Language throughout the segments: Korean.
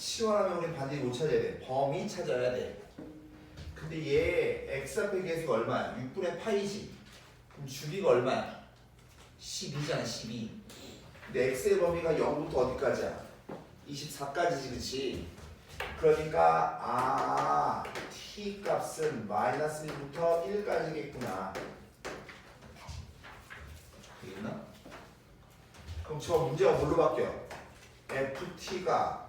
치환하면 우리 반드시 못 찾아야 돼. 범위 찾아야 돼. 근데 얘 x 앞에 계수가 얼마야? 6분의 파이지. 그럼 주기가 얼마야? 12잖아 12. 근데 x의 범위가 0부터 어디까지야? 24까지지 그치? 그러니까 t 값은 마이너스 1부터 1까지겠구나. 되겠나? 그럼 저 문제가 뭘로 바뀌어? ft가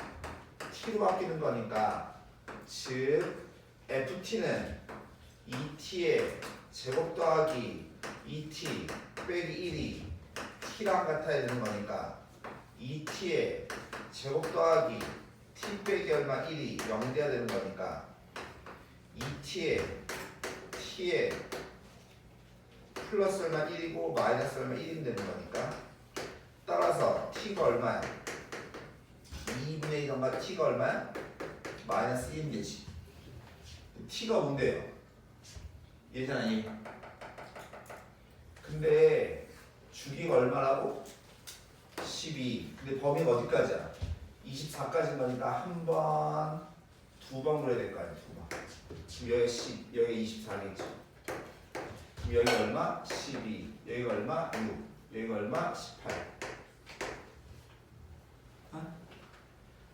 t로 바뀌는 거니까 즉 ft는 2t의 제곱 더하기 2t 빼기 1이 t랑 같아야 되는 거니까 2t의 제곱 더하기 t 빼기 얼마 1이 0 돼야 되는 거니까 2t의 t의 플러스 얼마 1이고 마이너스 얼마 1이 되는 거니까 따라서 t가 얼마야? 2분의 1인가 t가 얼마야? 마이너스 1인 되지. t가 뭔데요? 얘잖아 얘. 근데 주기가 얼마라고? 12. 근데 범위가 어디까지야? 24까지인 거니까 한 번, 두 번 그려야 될 거 아니야, 두 번. 지금 여기 10, 여기 24겠죠. 그럼 여기 얼마? 12. 여기가 얼마? 6. 여기가 얼마? 18.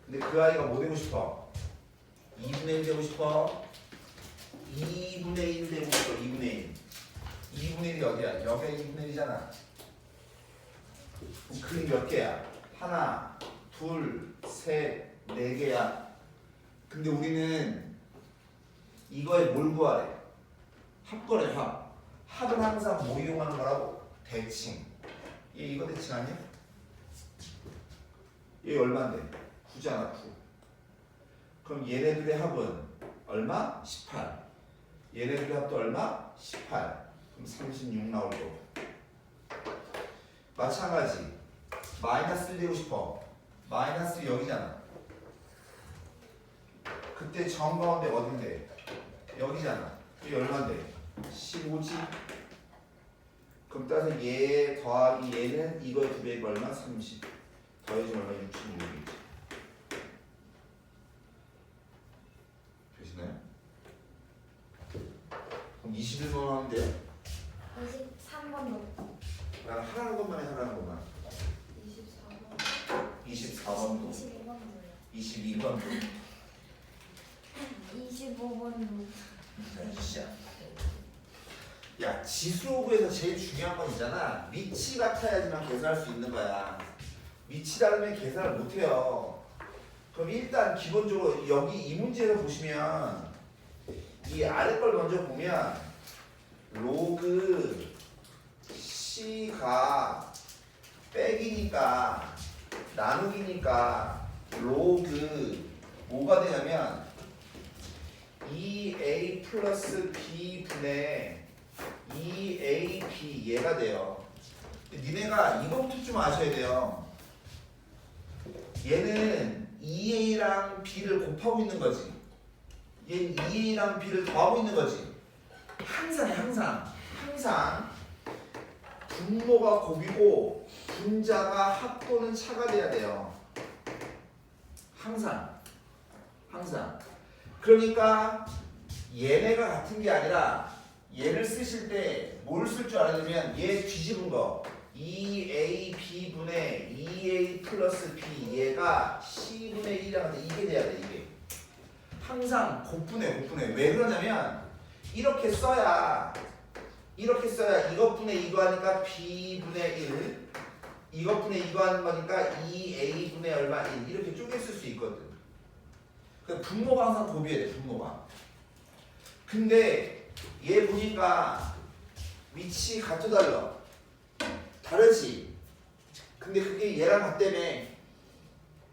근데 그 아이가 뭐 되고 싶어? 2분의 1 되고 싶어? 2분의 1 되고 싶어, 2분의 1. 2분의 1이 어디야? 여기가 2분의 1이잖아. 그럼 그림 몇 개야? 하나, 둘, 셋, 네 개야. 근데 우리는 이거에 뭘 구하래? 합거래, 합. 합은 항상 뭐 이용하는 거라고? 대칭. 얘 이거 대칭 아니야? 얘 얼마인데? 9잖아, 9. 그럼 얘네들의 합은 얼마? 18. 얘네들의 합도 얼마? 18. 그럼 36 나올 거고. 마찬가지. 마이너스 1 되고 싶어. 마이너스 여기잖아. 그때 정 가운데 어딘데? 여기잖아. 이게 얼마인데? 15지? 그럼 따라서 얘 더하기 얘는 이거의 2배가 얼마? 30. 더해주면 얼마? 66이지. 되시나요? 그럼 21번 하면 돼요? 23번도. 난 하라는 것만 해, 하라는 것만. 24번. 24번도. 22번도요. 22번도. 25번도. 야, 지수구에서 제일 중요한 건 있잖아. 밑이 같아야지만 계산할 수 있는 거야. 밑이 다르면 계산을 못 해요. 그럼 일단 기본적으로 여기 이 문제를 보시면 이 아래 걸 먼저 보면 로그 C가 빼기니까 나누기니까 로그 뭐가 되냐면 2a 플러스 b 분의 2ab 얘가 돼요. 니네가 이것부터 좀 아셔야 돼요. 얘는 2a랑 b를 곱하고 있는 거지. 얘는 2a랑 b를 더하고 있는 거지. 항상 분모가 곱이고 분자가 합 또는 차가 돼야 돼요. 항상. 그러니까 얘네가 같은 게 아니라 얘를 쓰실 때 뭘 쓸 줄 알아야 되면 얘 뒤집은 거 2ab 분의 2a 플러스 b 얘가 c분의 1이랑 이게 돼야 돼. 이게 항상 곱분해. 왜 그러냐면 이렇게 써야 이것분의 이거 하니까 b분의 1 이것분의 이거 하는 거니까 2a분의 얼마 1 이렇게 쪼개 쓸 수 있거든. 그 분모가 항상 곱이해야 돼. 분모가. 근데 얘 보니까 위치 같아 달라. 다르지. 근데 그게 얘랑 같다며.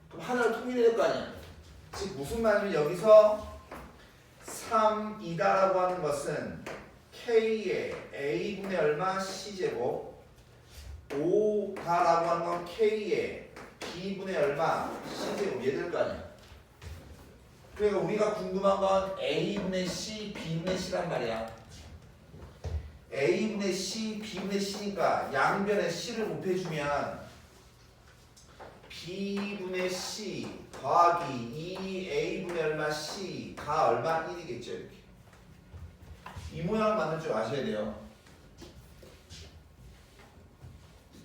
그럼 하나를 통일해야 될 거 아니야. 즉 무슨 말이냐면 여기서 3이다라고 하는 것은 K의 A분의 얼마 C제곱 5다라고 하는 건 K의 B분의 얼마 C제곱 얘들 거 아니야. 그러니까 우리가 궁금한 건 A분의 C, B분의 C란 말이야. A분의 C, B분의 C니까 양변에 C를 곱해주면 B분의 C 더하기 2a분의 얼마 c가 얼마 1이겠죠. 이렇게 이 모양 만들 줄 아셔야 돼요.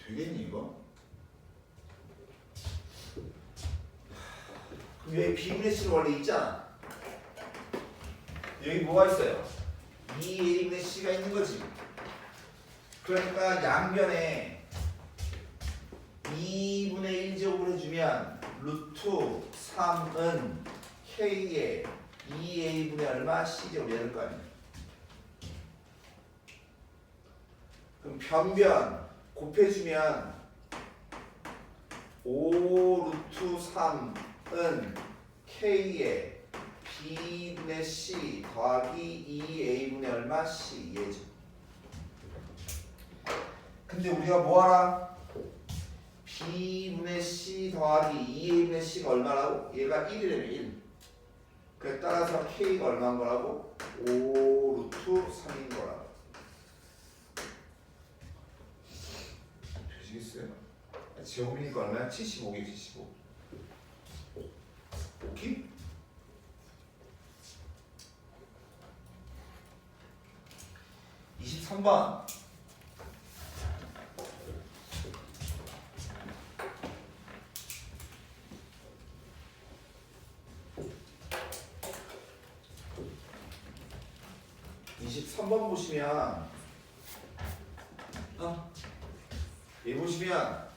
되겠니 이거? 그럼 여기 b분의 c는 원래 있잖아. 여기 뭐가 있어요? 2a분의 c가 있는 거지. 그러니까 양변에 2분의 1제곱을 해주면 루트 3은 k에 2a분의 얼마 c제곱 이럴 거 아니에요. 그럼 변변 곱해주면 5 루트 3은 k에 b분의 c 더하기 2a분의 얼마 c 예죠. 근데 우리가 뭐하라? b분의 c 더하기 2a분의 c가 얼마라고? 얘가 1이라며 1. 그래 따라서 k가 얼마인 거라고? 5 루트 3인 거라고. 되시겠어요? 제곱이니까 얼마야? 75개 75. 오케이? 23번. 보시면 얘 보시면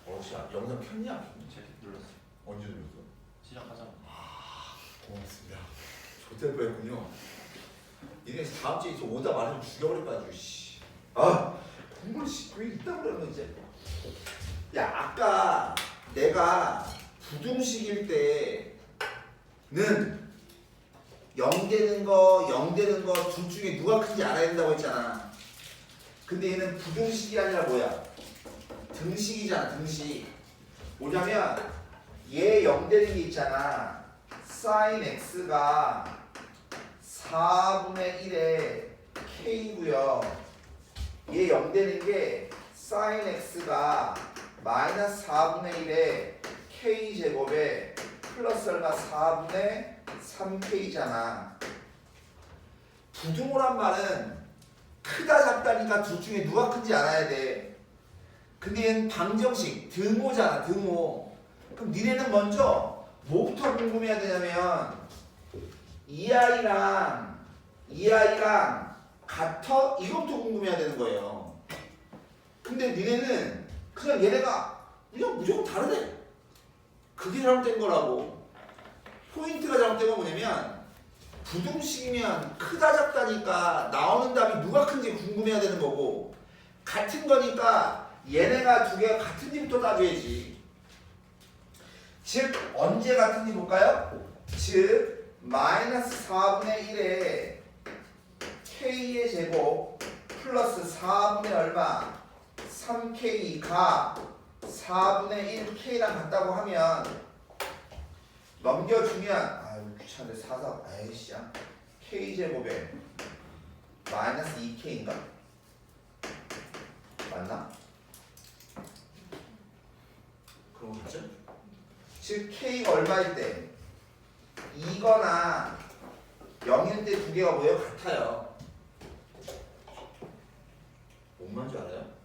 영상 켰냐? 제가 눌렀어요. 언제 눌렀어? 시작하자마자. 고맙습니다. 좋될 뻔했군요. 얘네 다음 주에 오다 말하면 죽여버릴 거야. 씨. 공부를 왜 이따 그러는 이제. 야 아까 내가 부등식일 때는 0 되는 거, 0 되는 거 둘 중에 누가 큰지 알아야 된다고 했잖아. 근데 얘는 부등식이 아니라 뭐야? 등식이잖아, 등식. 뭐냐면 얘 0 되는 게 있잖아. sin x가 4분의 1의 k고요. 얘 0 되는 게 sin x가 마이너스 4분의 1의 k제곱에 플러스 얼마 4분의 3k잖아. 부등호란 말은 크다 작다니까 둘 중에 누가 큰지 알아야 돼. 근데 얘는 방정식 등호잖아, 등호. 그럼 니네는 먼저 뭐부터 궁금해야 되냐면 이 아이랑 같아? 이것부터 궁금해야 되는 거예요. 근데 니네는 그냥 얘네가 그냥 무조건 다르대. 그게 잘못된 거라고. 포인트가 잘못된 건 뭐냐면 부등식이면 크다 작다니까 나오는 답이 누가 큰지 궁금해야 되는 거고, 같은 거니까 얘네가 두 개가 같은지부터 따져야지. 즉 언제 같은지 볼까요? 즉 마이너스 4분의 1에 k의 제곱 플러스 4분의 얼마 3k가 4분의 1k랑 같다고 하면 넘겨주면 아유 귀찮은데 4 아이씨야 k제곱에 마이너스 2k인가? 맞나? 그런 거 같죠? 즉 k가 얼마일 때 2거나 0일 때 두 개가 뭐예요? 같아요. 뭔 말인지 알아요?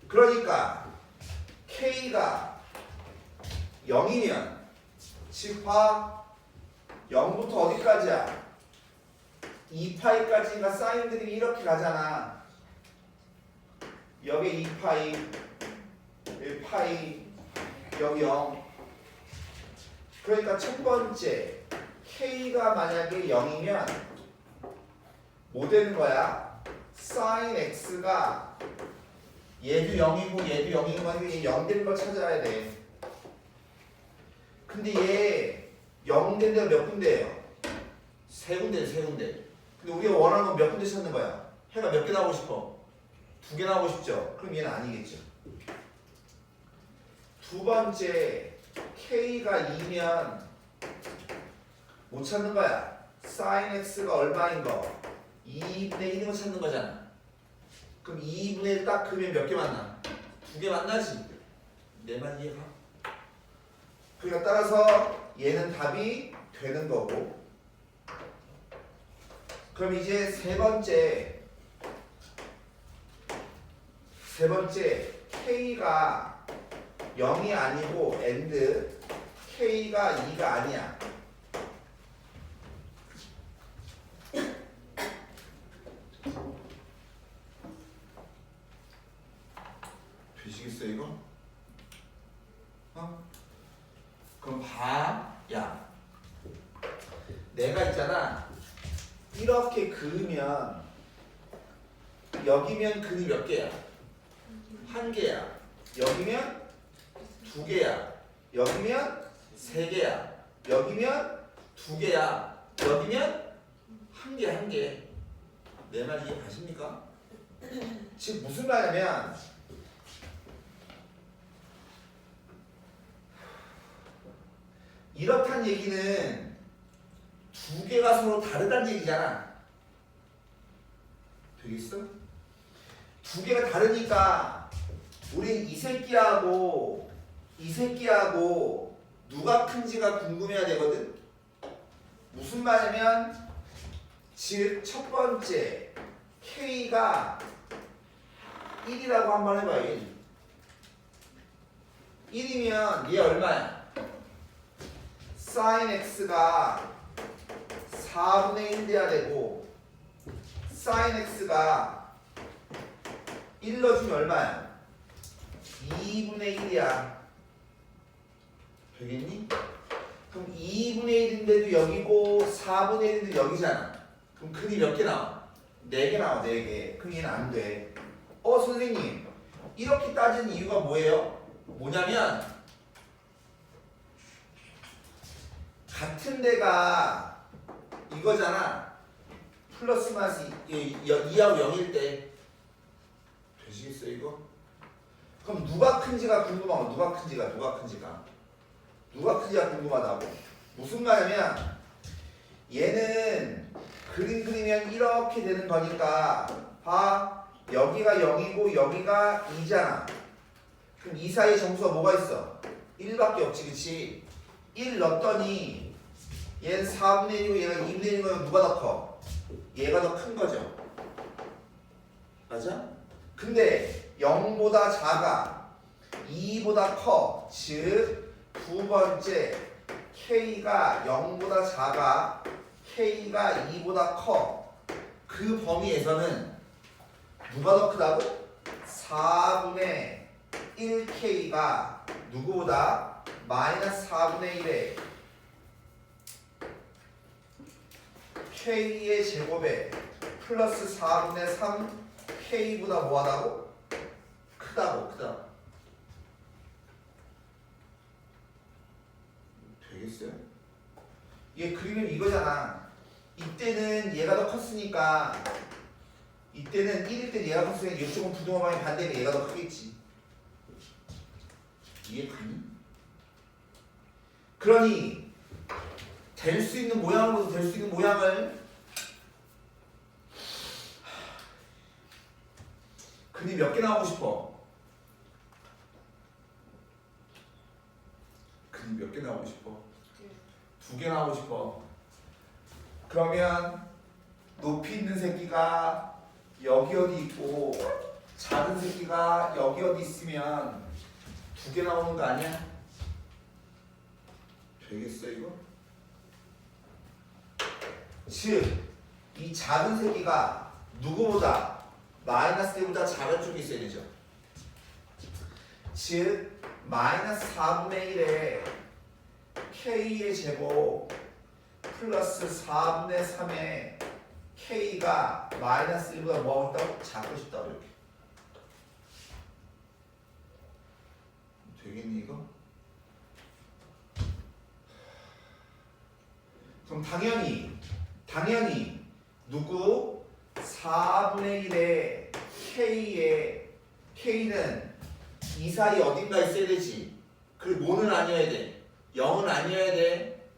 그러니까 k가 0이면 즉 봐 0부터 어디까지야? 2파이까지니까 사인 그림이 이렇게 가잖아. 여기 2파이 1파이 여기 0. 그러니까 첫 번째 k가 만약에 0이면 뭐 되는 거야? sin x가 얘도 0이고 얘도 0이고 하니까 얘 0 되는 걸 찾아야 돼. 근데 얘 0 된 데가 몇 군데예요? 세 군데, 세 군데. 근데 우리가 원하는 건 몇 군데 찾는 거야? 해가 몇 개 나오고 싶어? 2개 나오고 싶죠? 그럼 얘는 아니겠죠. 두 번째 k가 2면 못 찾는 거야. sin x가 얼마인 거? 2분의 1인 거 찾는 거잖아. 그럼 2분의 1 딱 그으면 몇 개 만나? 두 개 만나지. 내 말 이해가? 그러니까 따라서 얘는 답이 되는 거고. 그럼 이제 세 번째 K가 0이 아니고 and K가 2가 아니야. 되시겠어 이거? 그럼 야 내가 있잖아 이렇게 그으면 여기면 근이 몇 개야? 한 개야. 여기면 두 개야. 여기면 세 개야. 여기면 두 개야. 여기면 한 개. 내 말 이해 가십니까? 즉 무슨 말이냐면 이렇단 얘기는 두 개가 서로 다르다는 얘기잖아. 되겠어? 두 개가 다르니까 우린 이 새끼하고 누가 큰지가 궁금해야 되거든. 무슨 말이냐면 즉 첫 번째 K가 1이라고 한번 해봐. 1이면 얘 얼마야? sin x가 4분의 1 돼야 되고 sin x가 1 넣어주면 얼마야? 2분의 1이야. 되겠니? 그럼 2분의 1인데도 여기고 4분의 1인데도 여기잖아. 그럼 근이 몇 개 나와? 4개 나와. 4개. 그럼 얘는 안 돼. 선생님 이렇게 따지는 이유가 뭐예요? 뭐냐면 같은 데가 이거잖아. 플러스 마이너스 2하고 0일 때 되시겠어요 이거? 그럼 누가 큰지가 궁금하고 누가 큰지가 궁금하다고. 무슨 말이냐면 얘는 그림 그리면 이렇게 되는 거니까 봐. 여기가 0이고 여기가 2잖아. 그럼 이 사이에 점수가 뭐가 있어? 1밖에 없지. 그치? 1 넣었더니 얘는 4분의 1이고 얘가 2분의 1인 거면 누가 더 커? 얘가 더 큰 거죠. 맞아? 근데 0보다 작아. 2보다 커. 즉 두 번째 K가 0보다 작아. K가 2보다 커. 그 범위에서는 누가 더 크다고? 4분의 1K가 누구보다 마이너스 4분의 1에 K의 제곱에 플러스 4분의 3 K보다 뭐하다고? 크다고. 되겠어요? 얘 그리면 이거잖아. 이때는 얘가 더 컸으니까 이때는 1일 때 얘가 컸으니까 이쪽은 부동호방이 반대면 얘가 더 크겠지. 이해 가니? 그러니 될 수 있는 모양으로도 될 수 있는 모양을 근이 몇 개 나오고 싶어? 근이 몇 개 나오고 싶어? 2개 나오고 싶어. 그러면 높이 있는 새끼가 여기 어디 있고 작은 새끼가 여기 어디 있으면 2개 나오는 거 아니야? 되겠어 이거? 즉 이 작은 새끼가 누구보다 마이너스 1보다 작은 쪽에 있어야 되죠. 즉 마이너스 4분의 1에 K의 제곱 플러스 4분의 3에 K가 마이너스 1보다 뭐하고 있다고? 작고 싶다고. 이렇게 되겠니 이거? 그럼 당연히 누구? 4분의 1에 K는 이 사이 어딘가 있어야 되지. 그리고 뭐는 아니어야 돼. 0은 아니어야 돼.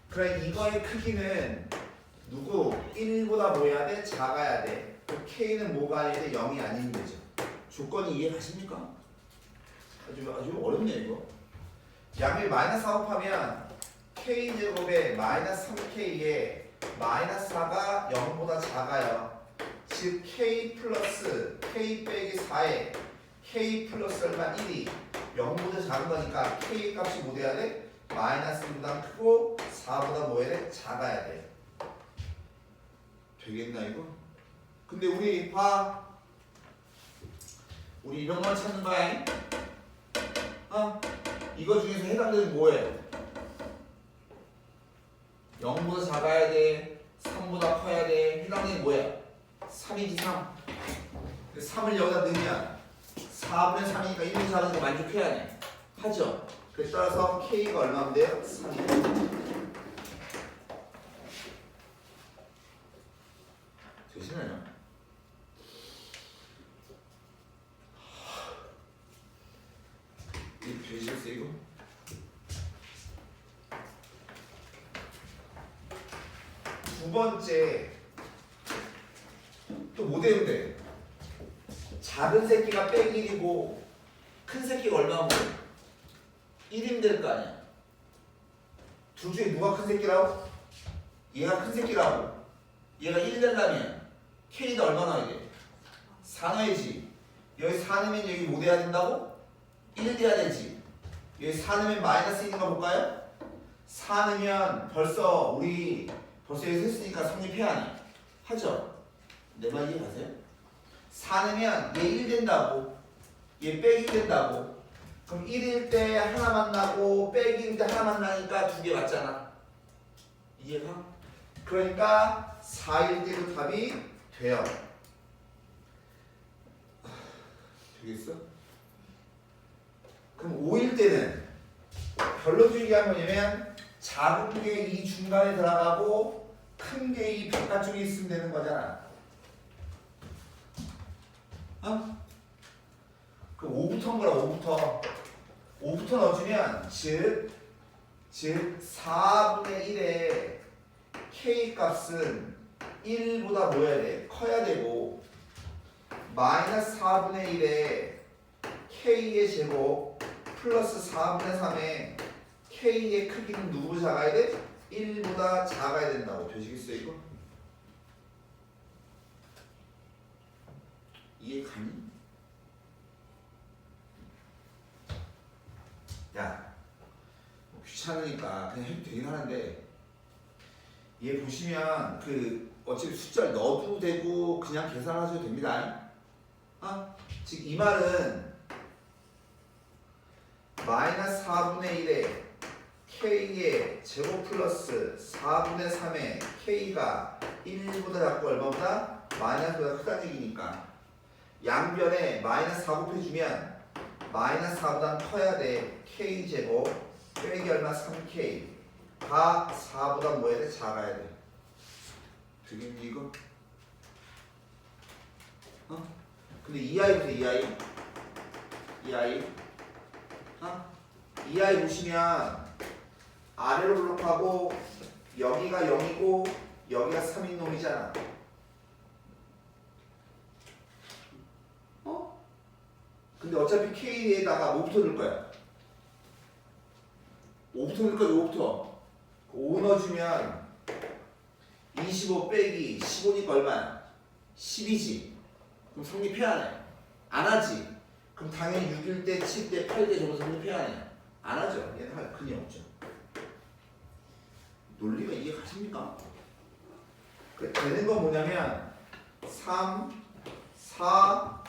그래 이거의 크기는 누구? 1보다 뭐 해야 돼? 작아야 돼. K는 뭐가 아니야 돼? 0이 아닌 거죠. 조건이 이해 가십니까? 아주 어렵네 이거. 양을 마이너스 4 곱하면 k제곱에 마이너스 3k에 마이너스 4가 0보다 작아요. 즉 k 플러스 k 빼기 4에 k 플러스 얼마 1이 0보다 작은 거니까 k 값이 뭐 돼야 돼? 마이너스 1보다 크고 4보다 뭐 해야 돼? 작아야 돼. 되겠나 이거? 근데 우리 봐. 우리 이런 걸 찾는 거야. 이거 중에서 해당되는 뭐예요? 0보다 작아야 돼. 3보다 커야 돼. 해당되는 뭐야? 3이지 3. 3을 여기다 넣으면 4분의 3이니까 1이 작은 거 만족해야 돼. 하죠? 그래서 따라서 K가 얼마면 돼요? 3이에요. 되시나요? 이거 되시겠어요 이거? 두 번째 또 뭐 되면 돼? 작은 새끼가 빼기 1이고 큰 새끼가 얼마면 돼? 1이면 될 거 아니야. 둘 중에 누가 큰 새끼라고? 얘가 큰 새끼라고. 얘가 1 되려면 K가 얼마 나와야 돼? 4 넣어야지. 여기 4 넣으면 여기 뭐 돼야 된다고? 1 돼야 되지. 여기 4 넣으면 마이너스 1인가 볼까요? 4 넣으면 우리 벌써 여기 했으니까 성립해야 하네. 하죠? 내 말 이해 가세요? 4 넣으면 얘 1 된다고. 얘 빼기 1 된다고. 그럼 1일 때 하나만 나고 빼기일 때 하나만 나니까 두 개 맞잖아. 이해가? 그러니까 4일 때도 답이 돼요. 되겠어? 그럼 5일 때는 결론적이게 하면 뭐냐면 작은 게 이 중간에 들어가고 큰 게 이 바깥쪽에 있으면 되는 거잖아. 그럼 5부터인 거라 5부터 넣어주면 즉 4분의 1의 k 값은 1보다 뭐 해야 돼? 커야 되고 마이너스 4분의 1의 k의 제곱 플러스 4분의 3의 k의 크기는 누구보다 작아야 돼? 1보다 작아야 된다고. 되시겠어요 이거? 이해 가니? 야, 뭐 귀찮으니까 그냥 해도 되긴 하는데 얘 보시면 어차피 숫자를 넣어도 되고 그냥 계산하셔도 됩니다. 즉 이 말은 마이너스 4분의 1에 k의 제곱 플러스 4분의 3의 k가 1보다 작고 얼마보다? 마이너스보다 크다는 얘기니까 양변에 마이너스 4 곱해주면 마이너스 4보다 커야 돼. k제곱 빼기 얼마? 3k 가 4보다 뭐 해야 돼? 작아야 돼. 되겠니 이거? 근데 이 아이부터 이 아이 보시면 아래로 블록하고 여기가 0이고 여기가 3인 놈이잖아. 근데 어차피 K에다가 뭐부터 넣을 거야? 5부터 넣을 거지. 5부터 5 넣어주면 25 빼기 15니까 얼마야? 10이지. 그럼 성립해야 하네. 안 하지. 그럼 당연히 6일 때, 7일 때, 8일 때 저거 성립해야 하네. 안 하죠. 얘는 할 근이 없죠. 논리가 이해 가십니까? 되는 건 뭐냐면 3, 4,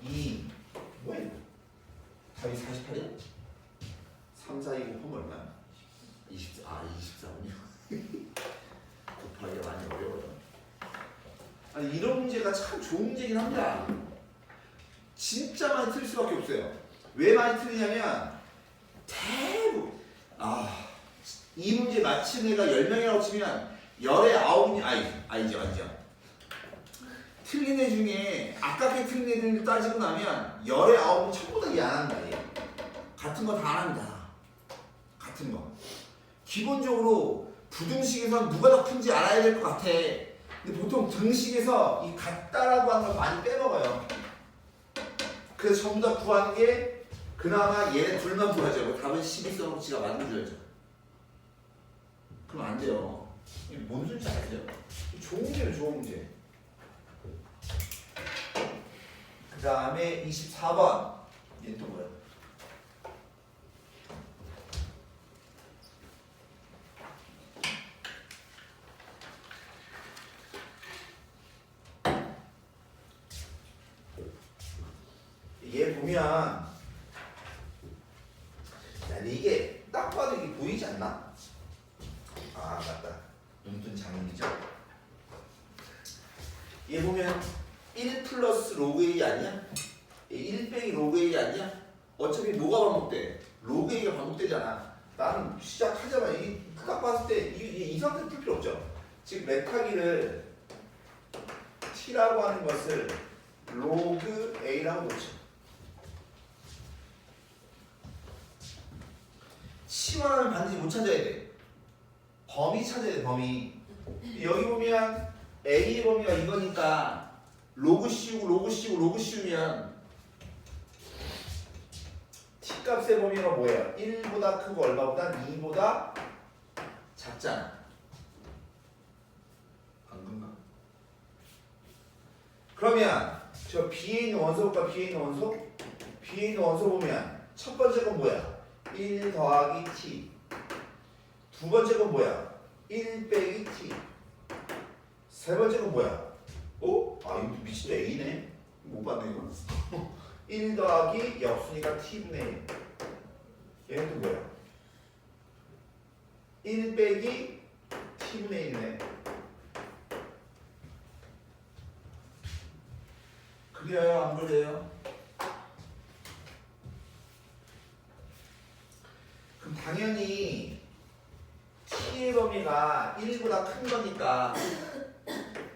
2 뭐야 이거? 답이 48이야? 3, 4, 2 곱하면 얼마야? 24분이요. 곱하기가 많이 어려워요. 아니 이런 문제가 참 좋은 문제긴 합니다. 진짜 많이 틀릴 수밖에 없어요. 왜 많이 틀리냐면 대부분 이 문제 맞힌 애가 10명이라고 치면 10에 9이 아니죠. 틀린 애 중에 아깝게 틀린 애들 따지고 나면 10에 9은 전부 다 이해 안 한다. 얘. 같은 거 다 안 합니다. 같은 거. 기본적으로 부등식에서 누가 더 큰지 알아야 될 것 같아. 근데 보통 등식에서 이 같다라고 하는 걸 많이 빼먹어요. 그래서 전부 다 구하는 게 그나마 얘네 둘만 구하자고. 답은 12 써놓고 가 만들어야죠. 그럼 안 돼요. 이게 뭔 소리인지 아세요? 좋은 문제는 좋은 문제. 그 다음에 24번. 얘는 또 뭐야? 얘 보면, 야, 근데 이게 딱 봐도 이게 보이지 않나? 아, 맞다. 눈뜬 장면이죠? 얘 보면 1 플러스 로그 A 아니야? 1 빼기 로그 A 아니야? 어차피 뭐가 반복돼? 로그 A가 반복되잖아. 나는 시작하자마자 딱 봤을 때 이 상태 풀 필요 없죠. 즉 메타기를 T라고 하는 것을 로그 A라고 놓죠. 치환은 반드시 못 찾아야 돼. 범위 찾아야 돼, 범위. 여기 보면 A의 범위가 이거니까 로그 씌우고 로그 씌우고 로그 씌우면 T 값의 범위가 뭐예요? 1보다 크고 얼마보다? 2보다 작잖아. 안 그런가? 그러면 저 B에 있는 원소과 B에 있는 원소? B에 있는 원소 보면 첫 번째 건 뭐야? 1 더하기 T. 두 번째 건 뭐야? 1 빼기 T. 세 번째 건 뭐야? 어? 아 이거 미친다 A네? 못 봤네 이거. 1 더하기 역수니까 T분의 1. 얘는 또 뭐야? 1 빼기 T분의 1이네. 그래요? 안 그래요? 그럼 당연히 T의 범위가 1보다 큰 거니까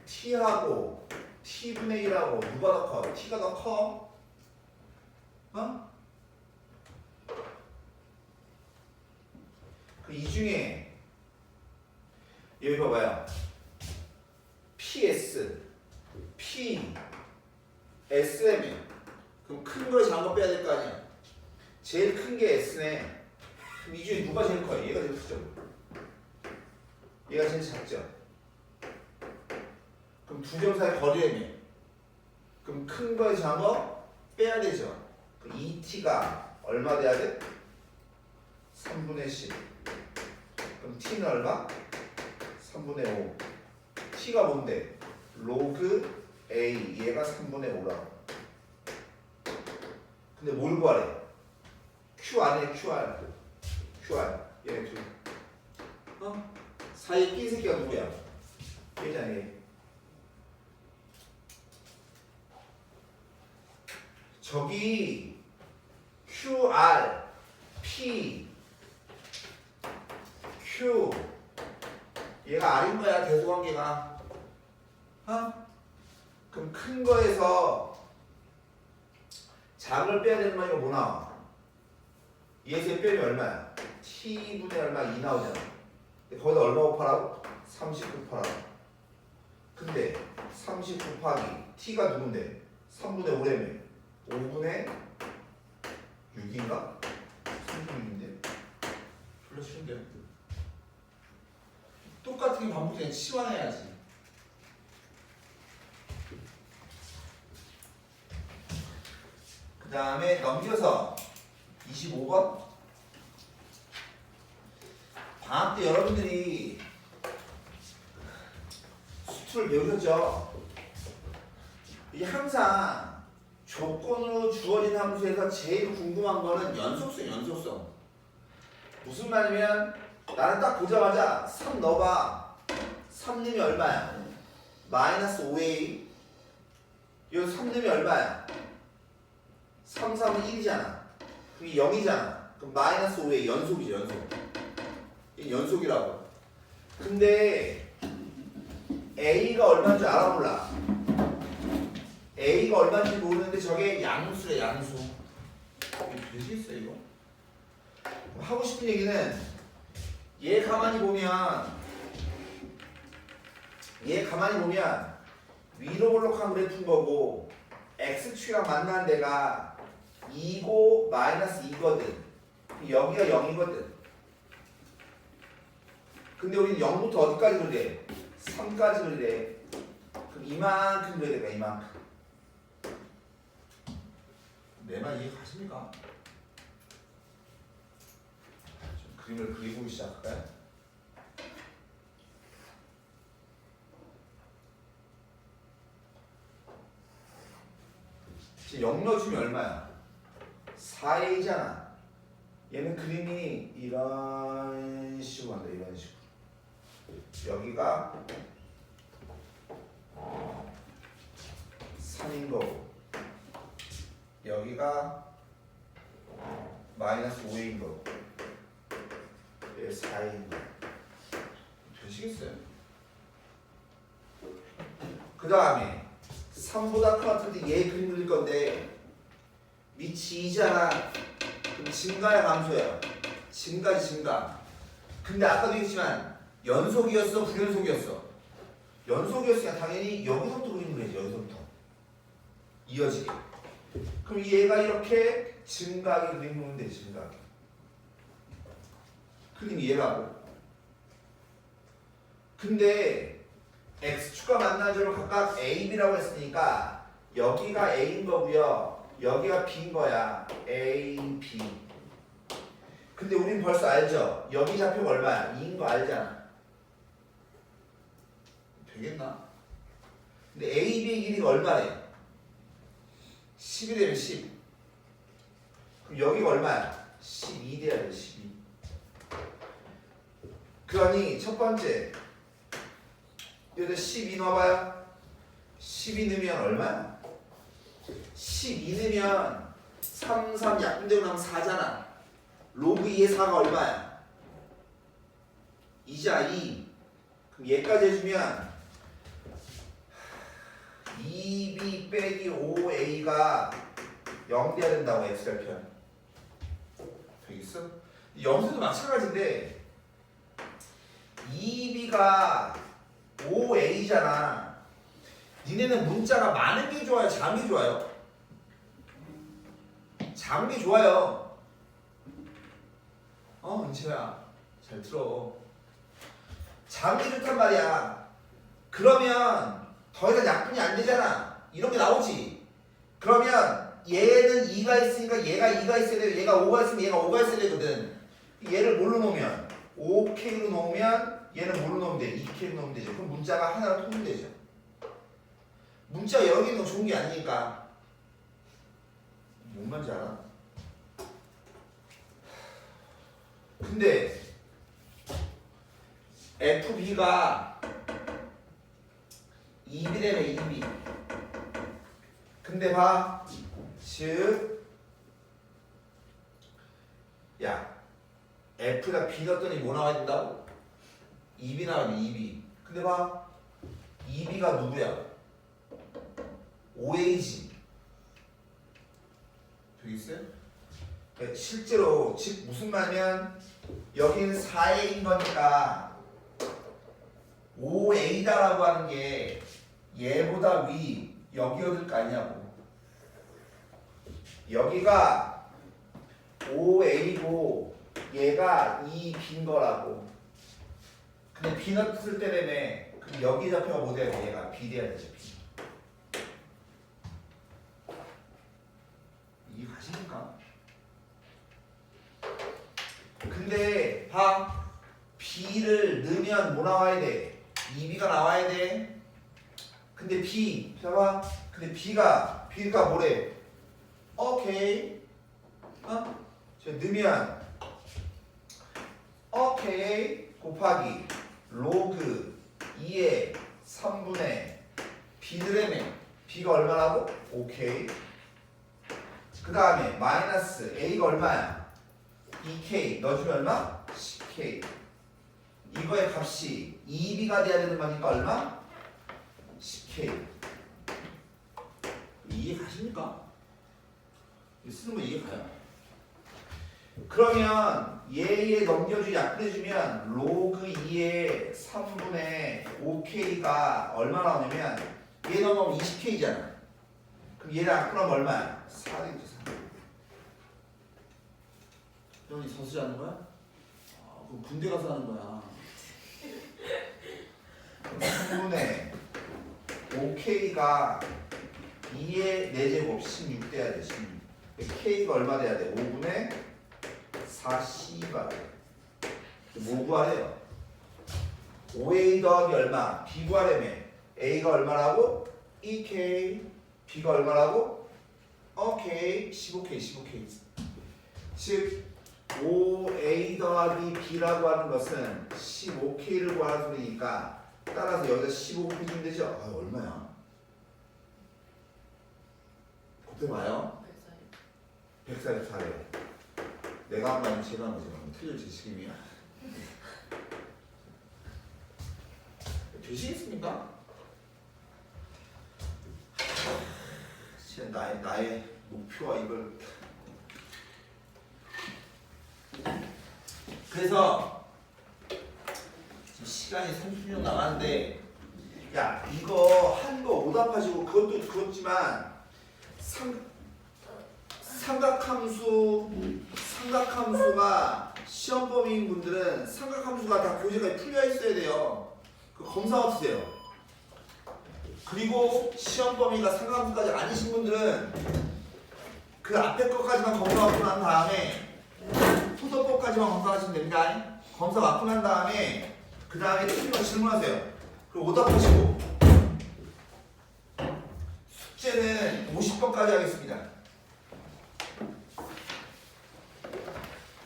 T하고 T분의 1하고 누가 더 커? T가 더 커? 어? 그 이 중에 여기 봐봐요. PS, P, SM이 그럼 큰 거 작은 거 빼야 될 거 아니야? 제일 큰 게 S네. 그럼 이 중에 누가 제일 커요? 얘가 제일 크죠? 얘가 제일 작죠? 그럼 두 점 사이 거리라며. 그럼 큰 거에 작은 거 빼야 되죠? 그럼 2t가 얼마 돼야 돼? 3분의 10. 그럼 t는 얼마? 3분의 5. t가 뭔데? 로그 a. 얘가 3분의 5라고. 근데 뭘 구하래? q 안에 qr. qr. 얘네 둘. 어? 사이에 낀 새끼가 누구야? 얘잖아 얘. 저기 QR, P, Q 얘가 R인 거야 대소관계가. 어? 그럼 큰 거에서 작은 걸 빼야 되는 거니까 뭐 나와? 얘에서 빼면 얼마야? T분의 얼마 2 나오잖아. 근데 거기다 얼마 곱하라고? 30 곱하라고. 근데 30 곱하기 T가 누군데? 3분의 5라며. 5분의 6인가? 36인데? 별로 쉬운데? 똑같은 게 반복되면 치환해야지. 그 다음에 넘겨서 25번. 방학 때 여러분들이 수투를 배우셨죠? 이게 항상 조건으로 주어진 함수에서 제일 궁금한 거는 연속성. 무슨 말이면 나는 딱 보자마자 3 넣어봐. 3 넣으면 얼마야? 마이너스 5a. 여기 3 넣으면 얼마야? 3, 3은 1이잖아. 그게 0이잖아. 그럼 마이너스 5a 연속이죠, 연속. 이게 연속이라고. 근데 a가 얼마인 줄 알아 몰라? a가 얼마인지 모르는데 저게 양수래 양수. 이게 되겠어 이거? 하고 싶은 얘기는 얘 가만히 보면 위로 볼록한 그래프인 거고 x축이랑 만나는 데가 2고 마이너스 2거든. 여기가 0이거든. 근데 우리는 0부터 어디까지 그리래? 3까지 그리래. 그럼 이만큼 그려야 될까? 이만큼. 내 말 이해 가십니까? 좀 그림을 그리고 시작할까요? 지금 0 넣어주면 얼마야? 4a잖아. 얘는 그림이 이런 식으로 한다. 이런 식으로. 여기가 3인 거고 여기가 마이너스 5인 거고 여기 4인 거고. 되시겠어요? 그 다음에 3보다 커졌을 때 얘 그림 그릴 건데 밑이 2잖아. 그럼 증가야 감소야? 증가지 증가. 근데 아까도 얘기했지만 연속이었어 불연속이었어? 연속이었으니까 당연히 여기서부터 그리면 되지. 여기서부터 이어지게. 그럼 얘가 이렇게 증가하게 그리면 돼. 증가하게. 그림 이해가고. 근데 x축과 만나는 점을 각각 a, b라고 했으니까 여기가 a인 거고요. 여기가 b인 거야. a, b. 근데 우린 벌써 알죠? 여기 좌표가 얼마야? 2인 거 알잖아. 되겠나? 근데 a, b의 길이가 얼마래? 10이 되면 10. 그럼 여기가 얼마야? 12 돼야 돼. 12. 그러니 첫 번째 여기다 12 넣어봐요. 12 넣으면 얼마야? 12 넣으면 3, 3 약분되고 나면 4잖아. 로그 2의 4가 얼마야? 2자 2. 그럼 얘까지 해주면 2b 빼기 5a가 0 돼야 된다고. x절편 되겠어? 염수도 마찬가지인데 2b가 5a잖아. 니네는 문자가 많은 게 좋아요? 작은 게 좋아요? 작은 게 좋아요. 은채야 잘 들어. 작은 게 좋단 말이야. 그러면 더 이상 약분이 안 되잖아. 이런 게 나오지. 그러면 얘는 2가 있으니까 얘가 2가 있어야 되고 얘가 5가 있으면 얘가 5가 있어야 되거든. 얘를 뭘로 놓으면 5K로 놓으면 얘는 뭘로 놓으면 돼? 2K로 놓으면 되죠. 그럼 문자가 하나로 통일되죠. 문자가 여러 개 있는 건 좋은 게 아니니까. 뭔 말인지 알아? 근데 FB가 2B래며 2B. 근데 봐. 즉 야 F가 B 넣었더니 뭐 나와야 된다고? 2B 나와야 돼. 2B. 근데 봐. 2B가 누구야? 5A지. 되겠어요? 실제로 즉 무슨 말이면 여기는 4A인 거니까 5A다라고 하는 게 얘보다 위 여기여들 거 아니냐고. 여기가 5A고 얘가 2B인 거라고. 근데 B 넣었을 때라며. 그럼 여기 좌표가 뭐 돼야 돼? 얘가 B 돼야 되죠. B. 이해 가십니까? 근데 봐. B를 넣으면 뭐 나와야 돼? 2B가 나와야 돼. 근데 B 봐봐. 근데 B가 뭐래? 오케이. 저 넣으면 오케이 곱하기 로그 2의 3분의 B드래매. B가 얼마라고? 오케이. 그 다음에 마이너스 A가 얼마야? 2K 넣어주면 얼마? 10K. 이거의 값이 2B가 돼야 되는 거니까 얼마? 10K. 이해 가십니까? 쓰는 거 이해 가요? 그러면 얘에 넘겨주 약분해주면 로그 2의 3분의 5K가 얼마 나오냐면 얘 넘어가면 20K잖아. 그럼 얘를 약분하면 얼마야? 4 되겠죠. 4. 형이 서수지 하는 거야? 아, 그럼 군대 가서 하는 거야. 3분의 5K가 2의 4제곱 16 돼야 돼. 16. K가 얼마 돼야 돼? 5분의 4C가 돼. 뭐 구하래요? 5A 더하기 얼마? B 구하래며. A가 얼마라고? 2K. B가 얼마라고? K. 15K, 15K. 즉 5A 더하기 B라고 하는 것은 15K를 구하는 소리니까 따라서 여기다 15K 주면 되죠? 아, 얼마야? 곱해봐요. 144래. 내가 한 말은 제가 한 거지. 틀릴 제 책임이야. 되시겠습니까? 진짜 나의 목표와 이걸. 그래서 지금 시간이 30분 남았는데, 야, 이거 한 거 오답하시고 그것도 그렇지만 삼각함수가 시험 범위인 분들은 삼각함수가 다 교재가 풀려 있어야 돼요. 그 검사 어떠세요? 그리고 시험 범위가 삼각함수까지 아니신 분들은 그 앞에 것까지만 검사하고 난 다음에 토도법까지만 검사하시면 됩니다. 검사 받고 난 다음에 그 다음에 틀린 거 질문하세요. 그리고 오답하시고 숙제는 50번까지 하겠습니다.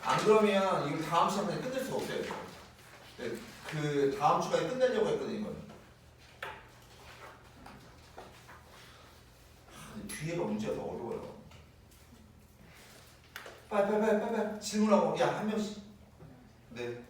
안 그러면 이거 다음 시간까지 끝낼 수가 없어요. 그 다음 주까지 끝내려고 했거든요. 이건. 뒤에가 문제가 더 어려워요. 빨리 질문하고. 야, 한 명씩. 네.